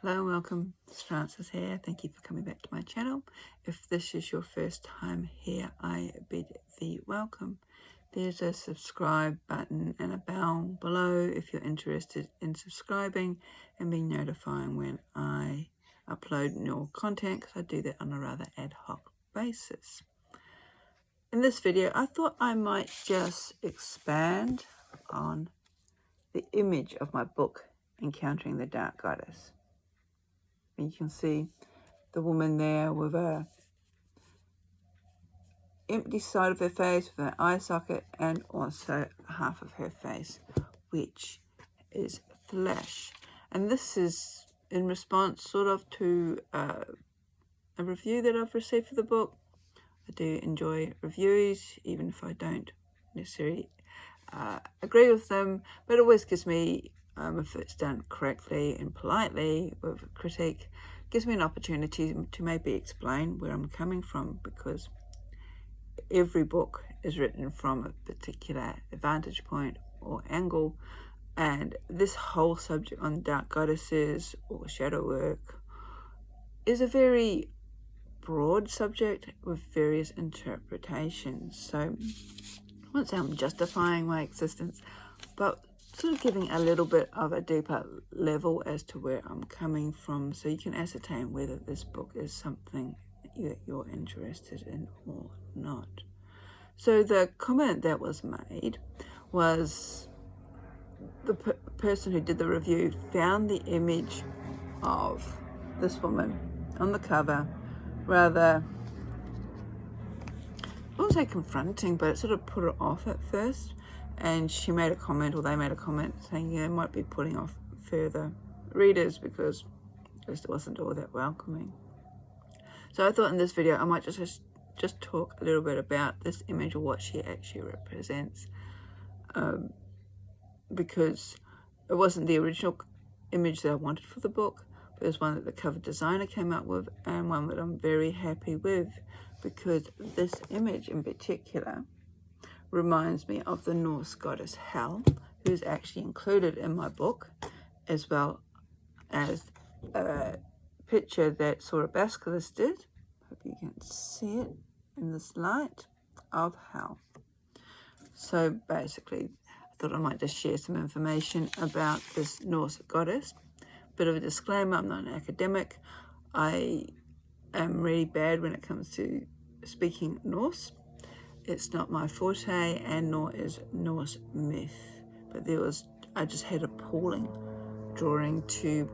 Hello and welcome, it's Frances here. Thank you for coming back to my channel. If this is your first time here, I bid thee welcome. There's a subscribe button and a bell below if you're interested in subscribing and being notified when I upload new content, because I do that on a rather ad hoc basis. In this video, I thought I might just expand on the image of my book, Encountering the Dark Goddess. You can see the woman there with a empty side of her face with an eye socket, and also half of her face which is flesh. And this is in response sort of to a review that I've received for the book. I do enjoy reviews, even if I don't necessarily agree with them, but it always gives me, if it's done correctly and politely with a critique, gives me an opportunity to maybe explain where I'm coming from, because every book is written from a particular vantage point or angle, and this whole subject on dark goddesses or shadow work is a very broad subject with various interpretations. So I won't say I'm justifying my existence, but sort of giving a little bit of a deeper level as to where I'm coming from, so you can ascertain whether this book is something that you're interested in or not. So the comment that was made was the person who did the review found the image of this woman on the cover rather, I won't say confronting, but it sort of put her off at first. And she made a comment, or they made a comment, saying, yeah, it might be putting off further readers because it wasn't all that welcoming. So I thought in this video I might just talk a little bit about this image or what she actually represents, because it wasn't the original image that I wanted for the book, but it was one that the cover designer came up with, and one that I'm very happy with, because this image in particular reminds me of the Norse Goddess Hel, who's actually included in my book, as well as a picture that Sora Basculus did. Hope you can see it in this light, of Hel. So basically, I thought I might just share some information about this Norse goddess. Bit of a disclaimer, I'm not an academic. I am really bad when it comes to speaking Norse. It's not my forte, and nor is Norse myth. But I just had a pulling drawing to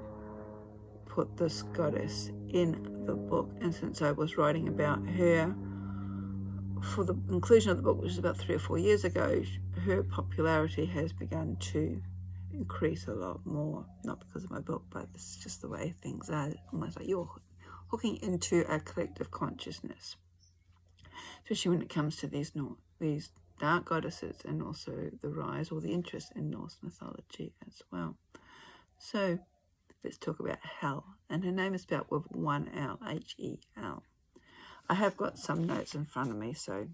put this goddess in the book. And since I was writing about her for the inclusion of the book, which is about 3 or 4 years ago, her popularity has begun to increase a lot more. Not because of my book, but it's just the way things are. Almost like you're hooking into a collective consciousness, especially when it comes to these dark goddesses, and also the rise or the interest in Norse mythology as well. So let's talk about Hel, and her name is spelled with one L, H-E-L. I have got some notes in front of me, so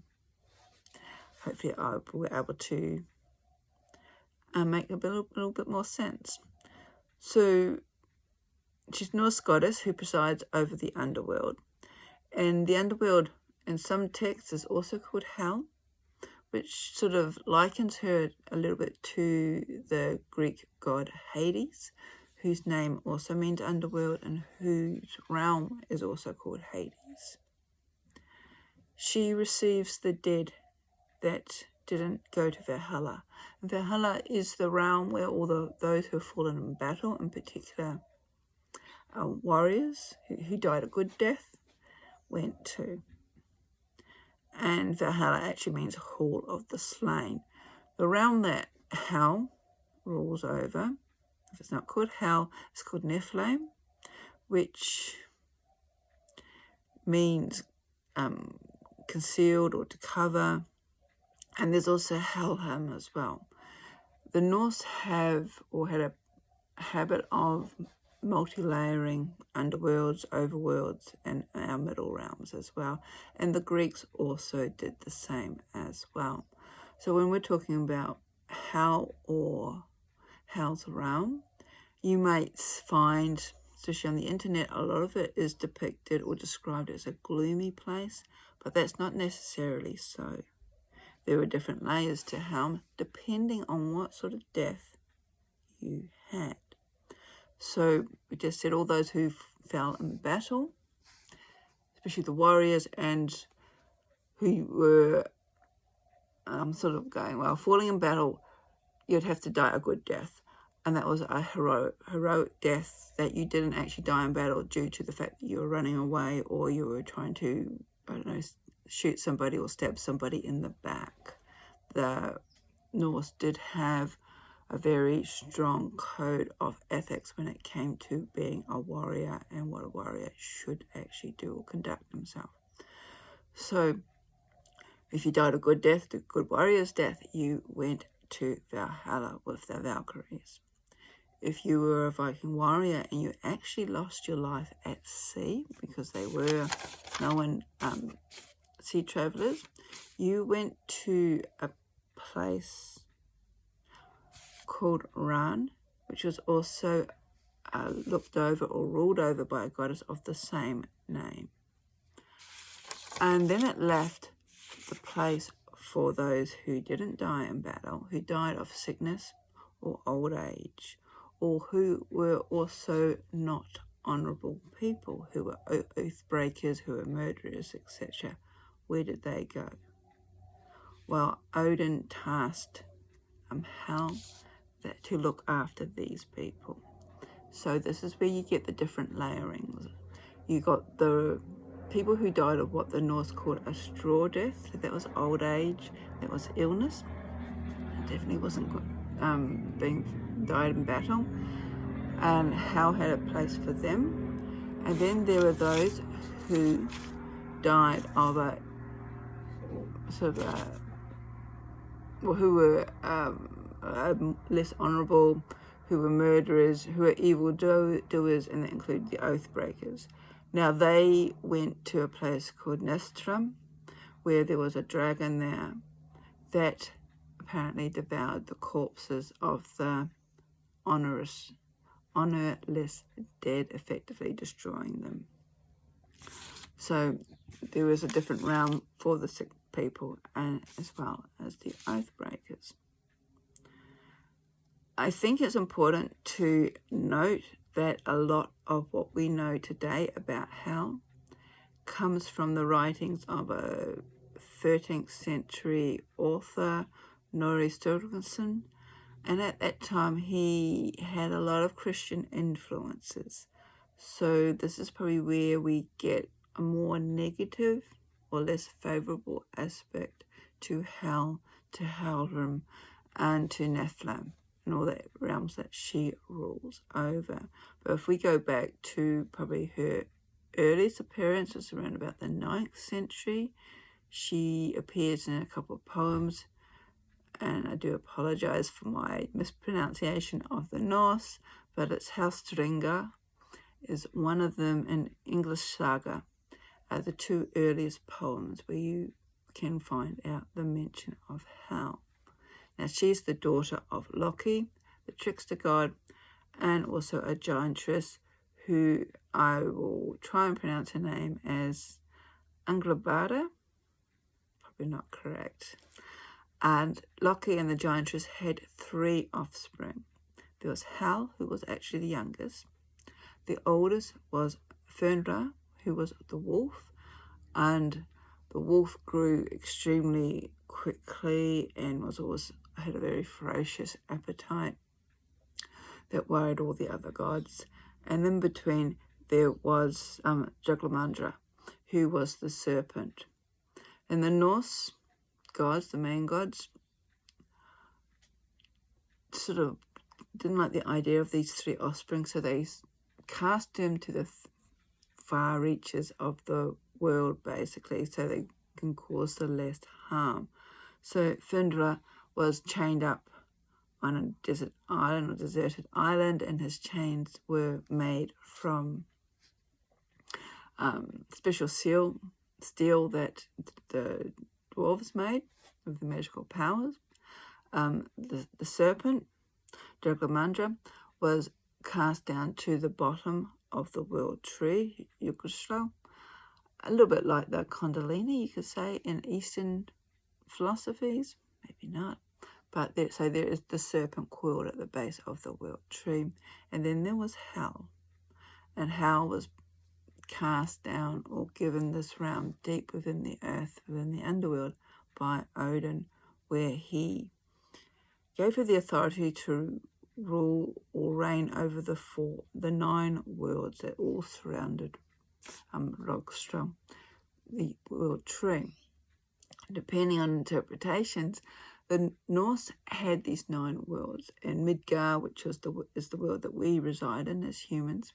hopefully I'll be able to make a little bit more sense. So she's a Norse goddess who presides over the underworld, and the underworld in some texts is also called Hel, which sort of likens her a little bit to the Greek god Hades, whose name also means underworld and whose realm is also called Hades. She receives the dead that didn't go to Valhalla. Valhalla is the realm where all those who have fallen in battle, in particular warriors who died a good death, went to. And Valhalla actually means Hall of the Slain. The realm that Hel rules over, if it's not called Hel, it's called Nephilim, which means concealed or to cover. And there's also Helheim as well. The Norse have or had a habit of multi-layering underworlds, overworlds, and our middle realms as well. And the Greeks also did the same as well. So when we're talking about Hel or Hel's realm, you might find especially on the internet, a lot of it is depicted or described as a gloomy place, but that's not necessarily so. There are different layers to hell depending on what sort of death you had. So we just said all those who fell in battle, especially the warriors, and who were sort of going, well, falling in battle, you'd have to die a good death. And that was a heroic death, that you didn't actually die in battle due to the fact that you were running away or you were trying to, I don't know, shoot somebody or stab somebody in the back. The Norse did have a very strong code of ethics when it came to being a warrior and what a warrior should actually do or conduct himself. So if you died a good death, the good warrior's death, you went to Valhalla with the Valkyries. If you were a Viking warrior and you actually lost your life at sea, because they were known sea travelers, you went to a place called Ran, which was also looked over or ruled over by a goddess of the same name. And then it left the place for those who didn't die in battle, who died of sickness or old age, or who were also not honourable people, who were oath breakers, who were murderers, etc. Where did they go? Well, Odin tasked Hel to look after these people. So this is where you get the different layerings. You got the people who died of what the Norse called a straw death. That was old age, that was illness. It definitely wasn't good. Died in battle, and Hel had a place for them. And then there were those who died of a sort of who were less honourable, who were murderers, who were evil doers, and that included the oath breakers. Now they went to a place called Nestrum, where there was a dragon there that apparently devoured the corpses of the honourless dead, effectively destroying them. So there was a different realm for the sick people, and as well as the oath breakers. I think it's important to note that a lot of what we know today about Hel comes from the writings of a 13th century author, Norse Goddess Hel, and at that time he had a lot of Christian influences. So this is probably where we get a more negative or less favourable aspect to Hel, to Helrim, and to Nephilim, and all the realms that she rules over. But if we go back to probably her earliest appearance, was around about the 9th century, she appears in a couple of poems, and I do apologise for my mispronunciation of the Norse, but it's Helstringa is one of them in English saga, are the two earliest poems where you can find out the mention of Hel. Now she's the daughter of Loki, the trickster god, and also a giantess who I will try and pronounce her name as Anglabada, probably not correct. And Loki and the giantess had 3 offspring. There was Hel, who was actually the youngest. The oldest was Fenra, who was the wolf, and the wolf grew extremely quickly and had a very ferocious appetite that worried all the other gods. And in between there was Juglamandra, who was the serpent. And the Norse gods, the main gods, sort of didn't like the idea of these 3 offspring, so they cast them to the far reaches of the world, basically, so they can cause the less harm. So Fenra was chained up on a desert island or deserted island, and his chains were made from special steel that the dwarves made with the magical powers. The serpent, Juglamandra, was cast down to the bottom of the world tree, Yggdrasil. A little bit like the Kundalini, you could say, in Eastern philosophies. Maybe not. But there is the serpent coiled at the base of the world tree. And then there was Hel. And Hel was cast down or given this realm deep within the earth, within the underworld, by Odin, where he gave her the authority to rule or reign over the 9 worlds that all surrounded Rogstrom, the world tree. Depending on interpretations, the Norse had these 9 worlds, and Midgard, which is the world that we reside in as humans,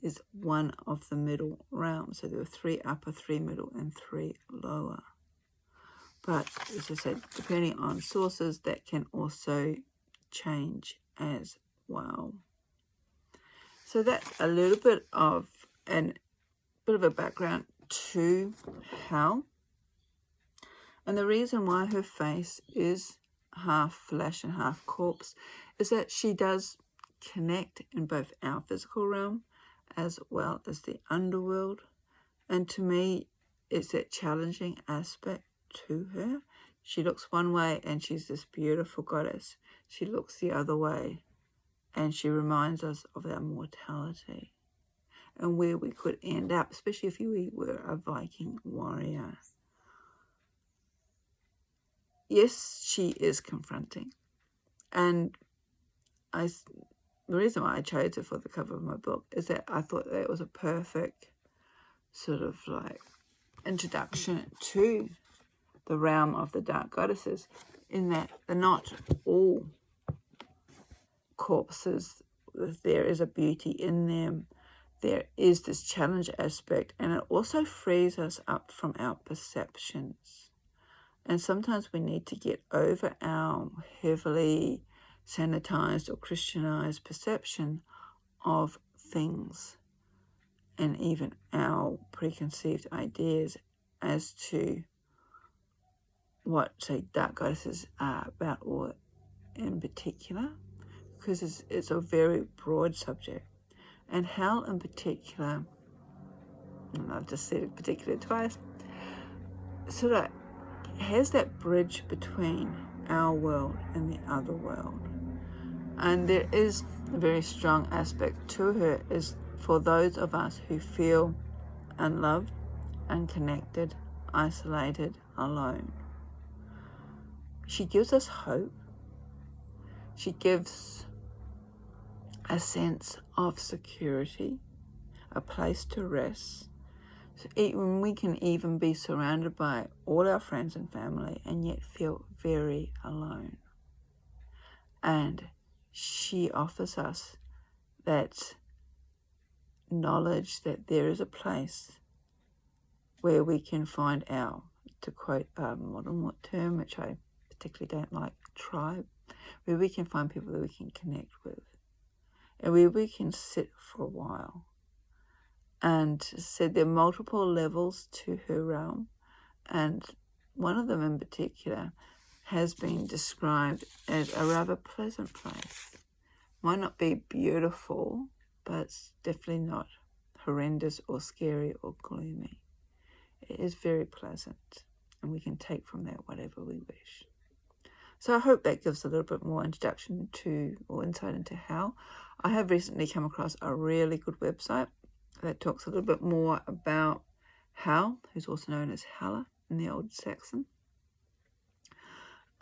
is one of the middle realms. So there were 3 upper, 3 middle, and 3 lower. But as I said, depending on sources, that can also change as well. So that's a little bit of a background to Hel. And the reason why her face is half flesh and half corpse is that she does connect in both our physical realm as well as the underworld. And to me, it's that challenging aspect to her. She looks one way and she's this beautiful goddess. She looks the other way and she reminds us of our mortality and where we could end up, especially if we were a Viking warrior. Yes, she is confronting. And the reason why I chose her for the cover of my book is that I thought that it was a perfect sort of like introduction to the realm of the dark goddesses, in that they're not all corpses. There is a beauty in them. There is this challenge aspect, and it also frees us up from our perceptions. And sometimes we need to get over our heavily sanitized or Christianized perception of things, and even our preconceived ideas as to what, say, dark goddesses are about, or in particular, because it's a very broad subject. And Hel in particular, and I've just said it particular twice, sort of has that bridge between our world and the other world. And there is a very strong aspect to her, is for those of us who feel unloved, unconnected, isolated, alone. She gives us hope. She gives a sense of security, a place to rest. So we can even be surrounded by all our friends and family and yet feel very alone. And she offers us that knowledge that there is a place where we can find our, to quote a modern term, which I particularly don't like, tribe, where we can find people that we can connect with and where we can sit for a while. And said there are multiple levels to her realm, and one of them in particular has been described as a rather pleasant place. Might not be beautiful, but it's definitely not horrendous or scary or gloomy. It is very pleasant, and we can take from that whatever we wish. So I hope that gives a little bit more introduction to, or insight into Hel. I have recently come across a really good website that talks a little bit more about Hel, who's also known as Hela in the Old Saxon.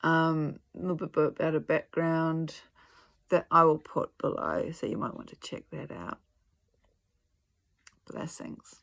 A little bit about a background that I will put below, so you might want to check that out. Blessings.